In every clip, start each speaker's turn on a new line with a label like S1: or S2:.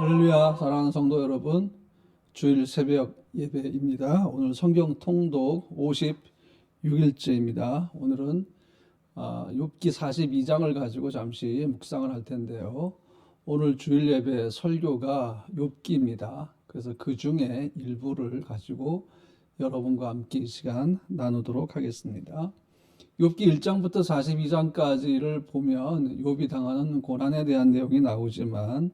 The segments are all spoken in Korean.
S1: 할렐루야, 사랑하는 성도 여러분, 주일 새벽 예배입니다. 오늘 성경 통독 56일째입니다. 오늘은 욥기 42장을 가지고 잠시 묵상을 할 텐데요. 오늘 주일 예배 설교가 욥기입니다. 그래서 그 중에 일부를 가지고 여러분과 함께 이 시간 나누도록 하겠습니다. 욥기 1장부터 42장까지를 보면 욥이 당하는 고난에 대한 내용이 나오지만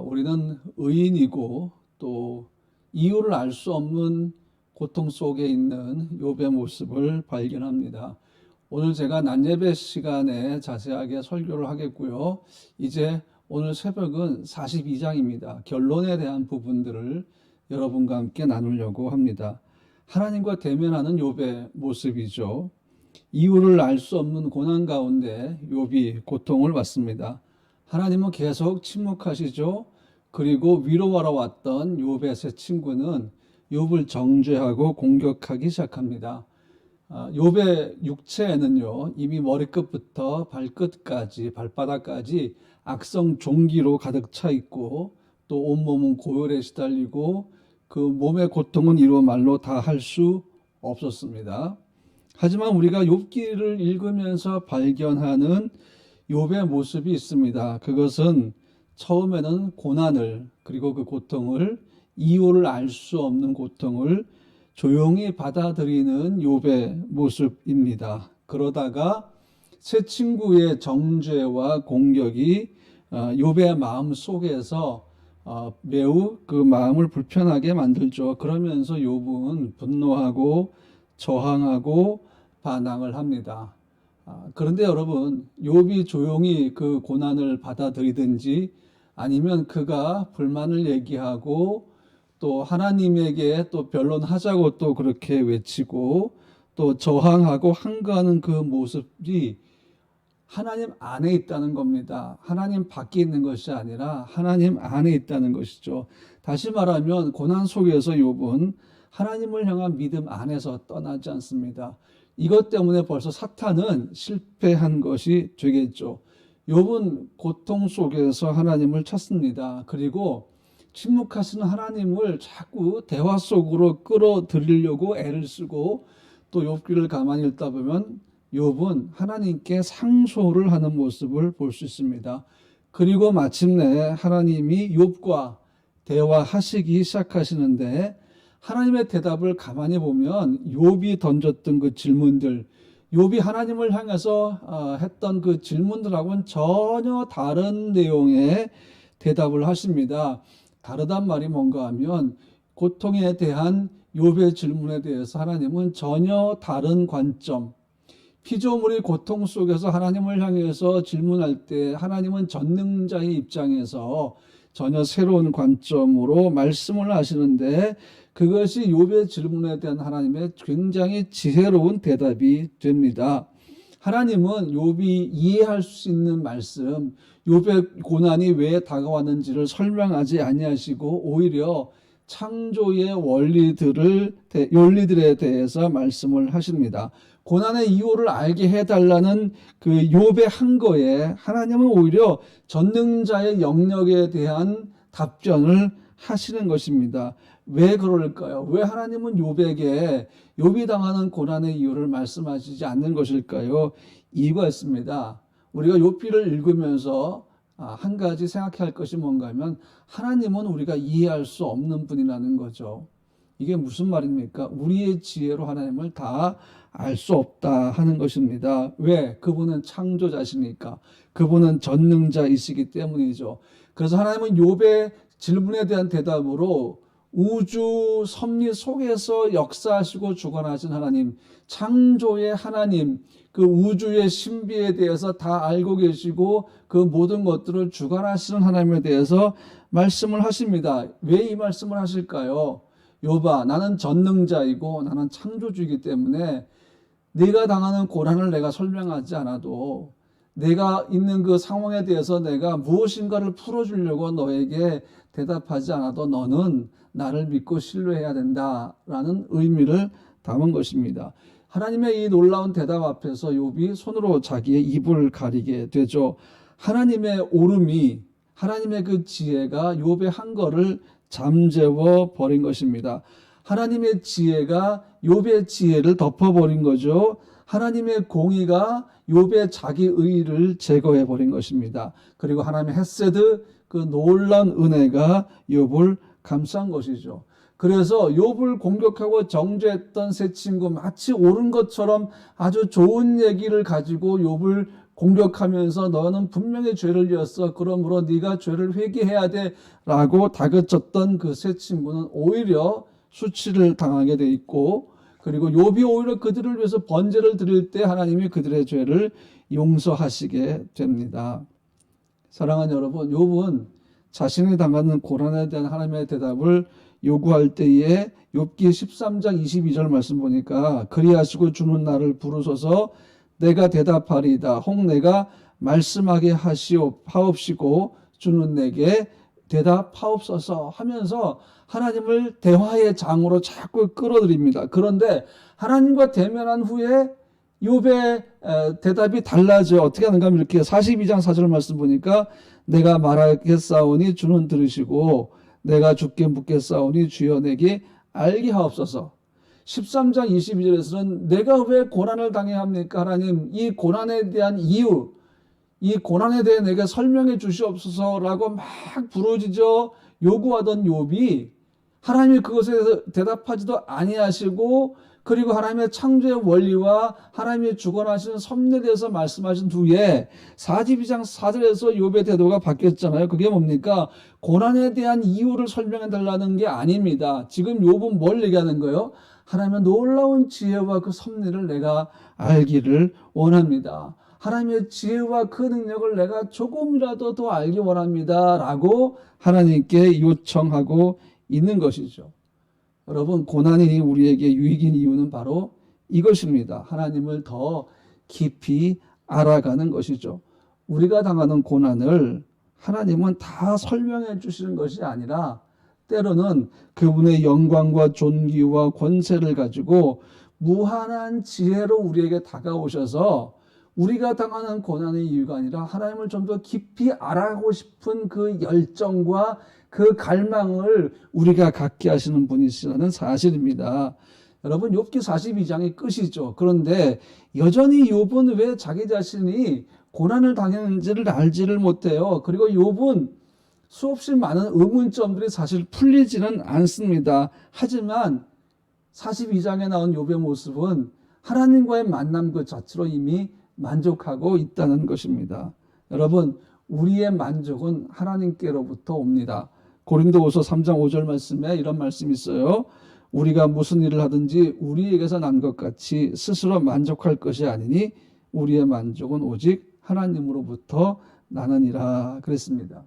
S1: 우리는 의인이고 또 이유를 알 수 없는 고통 속에 있는 욥의 모습을 발견합니다. 오늘 제가 낮 예배 시간에 자세하게 설교를 하겠고요. 이제 오늘 새벽은 42장입니다. 결론에 대한 부분들을 여러분과 함께 나누려고 합니다. 하나님과 대면하는 욥의 모습이죠. 이유를 알 수 없는 고난 가운데 욥이 고통을 받습니다. 하나님은 계속 침묵하시죠. 그리고 위로하러 왔던 욥의 세 친구는 욥을 정죄하고 공격하기 시작합니다. 욥의 육체에는요, 이미 머리끝부터 발끝까지, 발바닥까지 악성 종기로 가득 차 있고 또 온몸은 고열에 시달리고 그 몸의 고통은 이루 말로 다 할 수 없었습니다. 하지만 우리가 욥기를 읽으면서 발견하는 욥의 모습이 있습니다. 그것은 처음에는 고난을, 그리고 그 고통을, 이유를 알 수 없는 고통을 조용히 받아들이는 욥의 모습입니다. 그러다가 세 친구의 정죄와 공격이 욥의 마음 속에서 매우 그 마음을 불편하게 만들죠. 그러면서 욥은 분노하고 저항하고 반항을 합니다. 그런데 여러분, 욥이 조용히 그 고난을 받아들이든지 아니면 그가 불만을 얘기하고 또 하나님에게 또 변론하자고 또 그렇게 외치고 또 저항하고 항거하는 그 모습이 하나님 안에 있다는 겁니다. 하나님 밖에 있는 것이 아니라 하나님 안에 있다는 것이죠. 다시 말하면 고난 속에서 욥은 하나님을 향한 믿음 안에서 떠나지 않습니다. 이것 때문에 벌써 사탄은 실패한 것이 되겠죠. 욥은 고통 속에서 하나님을 찾습니다. 그리고 침묵하시는 하나님을 자꾸 대화 속으로 끌어들이려고 애를 쓰고 또 욥기를 가만히 읽다 보면 욥은 하나님께 상소를 하는 모습을 볼 수 있습니다. 그리고 마침내 하나님이 욥과 대화하시기 시작하시는데 하나님의 대답을 가만히 보면 욥이 던졌던 그 질문들, 욥이 하나님을 향해서 했던 그 질문들하고는 전혀 다른 내용의 대답을 하십니다. 다르단 말이 뭔가 하면 고통에 대한 욥의 질문에 대해서 하나님은 전혀 다른 관점, 피조물이 고통 속에서 하나님을 향해서 질문할 때 하나님은 전능자의 입장에서 전혀 새로운 관점으로 말씀을 하시는데 그것이 욥의 질문에 대한 하나님의 굉장히 지혜로운 대답이 됩니다. 하나님은 욥이 이해할 수 있는 말씀, 욥의 고난이 왜 다가왔는지를 설명하지 아니하시고 오히려 창조의 원리들에 대해서 말씀을 하십니다. 고난의 이유를 알게 해달라는 그 욥의 한거에 하나님은 오히려 전능자의 영역에 대한 답변을 하시는 것입니다. 왜 그럴까요? 왜 하나님은 욥에게 욥이 당하는 고난의 이유를 말씀하시지 않는 것일까요? 이유가 있습니다. 우리가 욥기를 읽으면서 한 가지 생각해야 할 것이 뭔가 하면 하나님은 우리가 이해할 수 없는 분이라는 거죠. 이게 무슨 말입니까? 우리의 지혜로 하나님을 다 알 수 없다 하는 것입니다. 왜? 그분은 창조자시니까. 그분은 전능자이시기 때문이죠. 그래서 하나님은 욥의 질문에 대한 대답으로 우주 섭리 속에서 역사하시고 주관하신 하나님, 창조의 하나님, 그 우주의 신비에 대해서 다 알고 계시고 그 모든 것들을 주관하시는 하나님에 대해서 말씀을 하십니다. 왜 이 말씀을 하실까요? 욥아, 나는 전능자이고 나는 창조주이기 때문에 네가 당하는 고난을 내가 설명하지 않아도 내가 있는 그 상황에 대해서 내가 무엇인가를 풀어주려고 너에게 대답하지 않아도 너는 나를 믿고 신뢰해야 된다라는 의미를 담은 것입니다. 하나님의 이 놀라운 대답 앞에서 욥이 손으로 자기의 입을 가리게 되죠. 하나님의 오름이 하나님의 그 지혜가 욥의 한 거를 잠재워 버린 것입니다. 하나님의 지혜가 욥의 지혜를 덮어버린 거죠. 하나님의 공의가 욥의 자기 의를 제거해 버린 것입니다. 그리고 하나님의 헤세드, 그 놀라운 은혜가 욥을 감싼 것이죠. 그래서 욥을 공격하고 정죄했던 세 친구, 마치 옳은 것처럼 아주 좋은 얘기를 가지고 욥을 공격하면서 너는 분명히 죄를 지었어. 그러므로 네가 죄를 회개해야 돼 라고 다그쳤던 그 세 친구는 오히려 수치를 당하게 돼 있고, 그리고 욥이 오히려 그들을 위해서 번제를 드릴 때 하나님이 그들의 죄를 용서하시게 됩니다. 사랑하는 여러분, 욥은 자신이 당하는 고난에 대한 하나님의 대답을 요구할 때에 욥기 13장 22절 말씀 보니까 그리하시고 주는 나를 부르소서 내가 대답하리이다. 혹 내가 말씀하게 하옵시고 주는 내게 대답하옵소서 하면서 하나님을 대화의 장으로 자꾸 끌어들입니다. 그런데 하나님과 대면한 후에 욥의 대답이 달라져요. 어떻게 하는가 하면 이렇게 42장 4절 말씀 보니까 내가 말하겠사오니 주는 들으시고 내가 주께 묻겠사오니 주여 내게 알게 하옵소서. 13장 22절에서는 내가 왜 고난을 당해야 합니까? 하나님, 이 고난에 대한 이유, 이 고난에 대해 내게 설명해 주시옵소서라고 막 부르짖어 요구하던 욥이 하나님이 그것에 대해서 대답하지도 아니하시고, 그리고 하나님의 창조의 원리와 하나님이 주관하시는 섭리에 대해서 말씀하신 후에 42장 4절에서 욥의 태도가 바뀌었잖아요. 그게 뭡니까? 고난에 대한 이유를 설명해 달라는 게 아닙니다. 지금 욥은 뭘 얘기하는 거예요? 하나님의 놀라운 지혜와 그 섭리를 내가 알기를 원합니다. 하나님의 지혜와 그 능력을 내가 조금이라도 더 알기 원합니다 라고 하나님께 요청하고 있는 것이죠. 여러분, 고난이 우리에게 유익인 이유는 바로 이것입니다. 하나님을 더 깊이 알아가는 것이죠. 우리가 당하는 고난을 하나님은 다 설명해 주시는 것이 아니라 때로는 그분의 영광과 존귀와 권세를 가지고 무한한 지혜로 우리에게 다가오셔서 우리가 당하는 고난의 이유가 아니라 하나님을 좀 더 깊이 알아가고 싶은 그 열정과 그 갈망을 우리가 갖게 하시는 분이시라는 사실입니다. 여러분, 욥기 42장이 끝이죠. 그런데 여전히 욥은 왜 자기 자신이 고난을 당했는지를 알지를 못해요. 그리고 욥은 수없이 많은 의문점들이 사실 풀리지는 않습니다. 하지만 42장에 나온 욥의 모습은 하나님과의 만남 그 자체로 이미 만족하고 있다는 것입니다. 여러분, 우리의 만족은 하나님께로부터 옵니다. 고린도후서 3장 5절 말씀에 이런 말씀이 있어요. 우리가 무슨 일을 하든지 우리에게서 난 것 같이 스스로 만족할 것이 아니니 우리의 만족은 오직 하나님으로부터 나느니라 그랬습니다.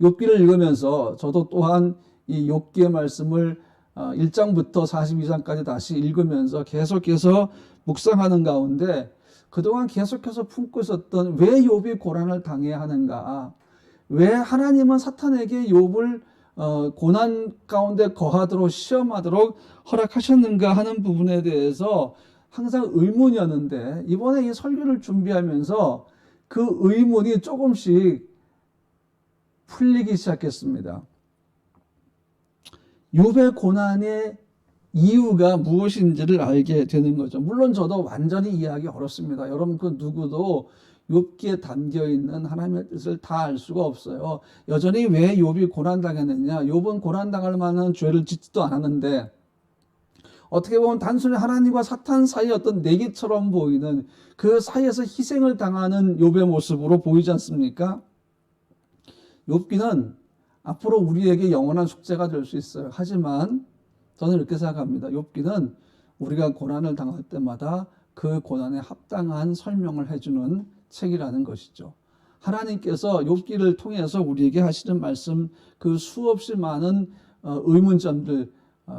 S1: 욥기를 읽으면서 저도 또한 이 욥기의 말씀을 1장부터 42장까지 다시 읽으면서 계속해서 묵상하는 가운데 그동안 계속해서 품고 있었던 왜 욥이 고난을 당해야 하는가, 왜 하나님은 사탄에게 욥을 고난 가운데 거하도록 시험하도록 허락하셨는가 하는 부분에 대해서 항상 의문이었는데 이번에 이 설교를 준비하면서 그 의문이 조금씩 풀리기 시작했습니다. 욥의 고난의 이유가 무엇인지를 알게 되는 거죠. 물론 저도 완전히 이해하기 어렵습니다. 여러분, 그 누구도 욥기에 담겨있는 하나님의 뜻을 다 알 수가 없어요. 여전히 왜 욥이 고난당했느냐? 욥은 고난당할 만한 죄를 짓지도 않았는데 어떻게 보면 단순히 하나님과 사탄 사이의 어떤 내기처럼 보이는 그 사이에서 희생을 당하는 욥의 모습으로 보이지 않습니까? 욥기는 앞으로 우리에게 영원한 숙제가 될 수 있어요. 하지만 저는 이렇게 생각합니다. 욥기는 우리가 고난을 당할 때마다 그 고난에 합당한 설명을 해주는 책이라는 것이죠. 하나님께서 욥기를 통해서 우리에게 하시는 말씀, 그 수없이 많은 의문점들,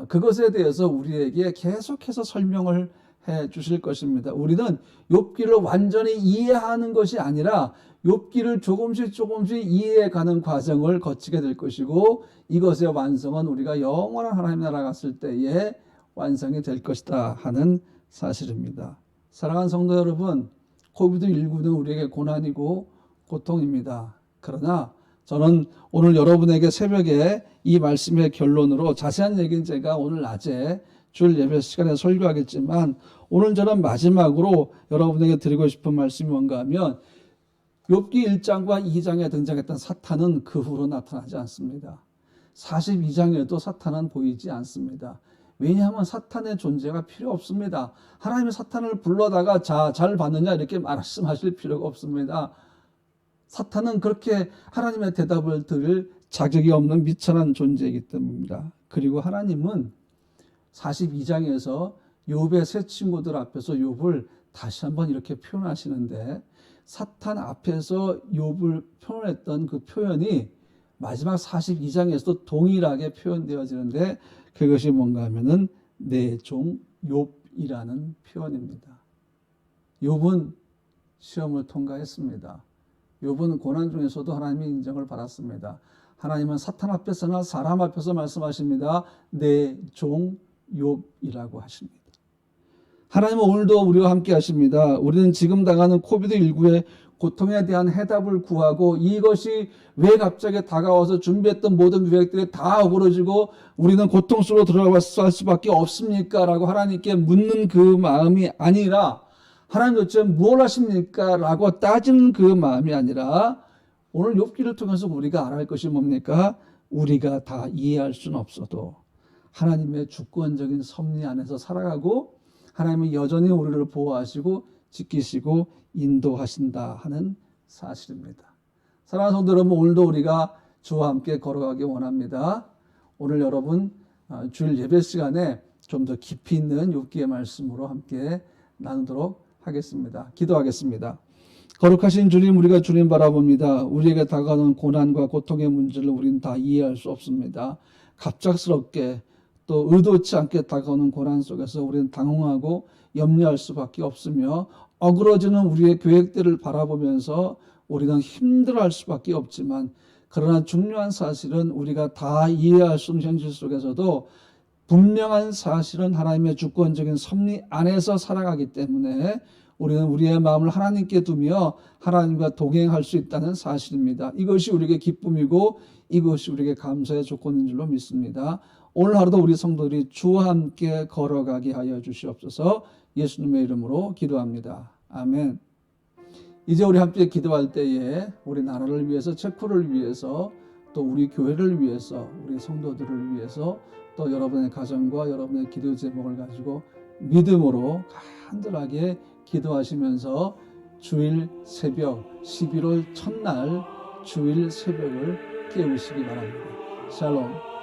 S1: 그것에 대해서 우리에게 계속해서 설명을 해 주실 것입니다. 우리는 욥기를 완전히 이해하는 것이 아니라 욥기를 조금씩 이해해가는 과정을 거치게 될 것이고, 이것의 완성은 우리가 영원한 하나님 나라 갔을 때에 완성이 될 것이다 하는 사실입니다. 사랑하는 성도 여러분, 코비드19는 우리에게 고난이고 고통입니다. 그러나 저는 오늘 여러분에게 새벽에 이 말씀의 결론으로 자세한 얘기는 제가 오늘 낮에 주일 예배 시간에 설교하겠지만 오늘 저는 마지막으로 여러분에게 드리고 싶은 말씀이 뭔가 하면 욥기 1장과 2장에 등장했던 사탄은 그 후로 나타나지 않습니다. 42장에도 사탄은 보이지 않습니다. 왜냐하면 사탄의 존재가 필요 없습니다. 하나님이 사탄을 불러다가 잘 봤느냐 이렇게 말씀하실 필요가 없습니다. 사탄은 그렇게 하나님의 대답을 들을 자격이 없는 미천한 존재이기 때문입니다. 그리고 하나님은 42장에서 욥의 세 친구들 앞에서 욥을 다시 한번 이렇게 표현하시는데 사탄 앞에서 욥을 표현했던 그 표현이 마지막 42장에서도 동일하게 표현되어지는데 그것이 뭔가 하면은 내 종 욥이라는 표현입니다. 욥은 시험을 통과했습니다. 욥은 고난 중에서도 하나님의 인정을 받았습니다. 하나님은 사탄 앞에서나 사람 앞에서 말씀하십니다. 내 종 욥이라고 하십니다. 하나님은 오늘도 우리와 함께 하십니다. 우리는 지금 당하는 코비드19의 고통에 대한 해답을 구하고 이것이 왜 갑자기 다가와서 준비했던 모든 계획들이 다 어그러지고 우리는 고통 속으로 들어갈 수밖에 없습니까? 라고 하나님께 묻는 그 마음이 아니라 하나님 도대체 뭘 하십니까? 라고 따지는 그 마음이 아니라 오늘 욥기를 통해서 우리가 알아야 할 것이 뭡니까? 우리가 다 이해할 수는 없어도 하나님의 주권적인 섭리 안에서 살아가고 하나님은 여전히 우리를 보호하시고 지키시고 인도하신다 하는 사실입니다. 사랑하는 성도 여러분, 오늘도 우리가 주와 함께 걸어가기 원합니다. 오늘 여러분 주일 예배 시간에 좀 더 깊이 있는 욥기의 말씀으로 함께 나누도록 하겠습니다. 기도하겠습니다. 거룩하신 주님, 우리가 주님 바라봅니다. 우리에게 다가오는 고난과 고통의 문제를 우리는 다 이해할 수 없습니다. 갑작스럽게 또 의도치 않게 다가오는 고난 속에서 우리는 당황하고 염려할 수밖에 없으며 어그러지는 우리의 계획들을 바라보면서 우리는 힘들어할 수밖에 없지만 그러나 중요한 사실은 우리가 다 이해할 수 없는 현실 속에서도 분명한 사실은 하나님의 주권적인 섭리 안에서 살아가기 때문에 우리는 우리의 마음을 하나님께 두며 하나님과 동행할 수 있다는 사실입니다. 이것이 우리에게 기쁨이고 이것이 우리에게 감사의 조건인 줄로 믿습니다. 오늘 하루도 우리 성도들이 주와 함께 걸어가게 하여 주시옵소서. 예수님의 이름으로 기도합니다. 아멘. 이제 우리 함께 기도할 때에 우리 나라를 위해서, 체코를 위해서, 또 우리 교회를 위해서, 우리 성도들을 위해서, 또 여러분의 가정과 여러분의 기도 제목을 가지고 믿음으로 간절하게 기도하시면서 주일 새벽 11월 첫날 주일 새벽을 깨우시기 바랍니다. 샬롬.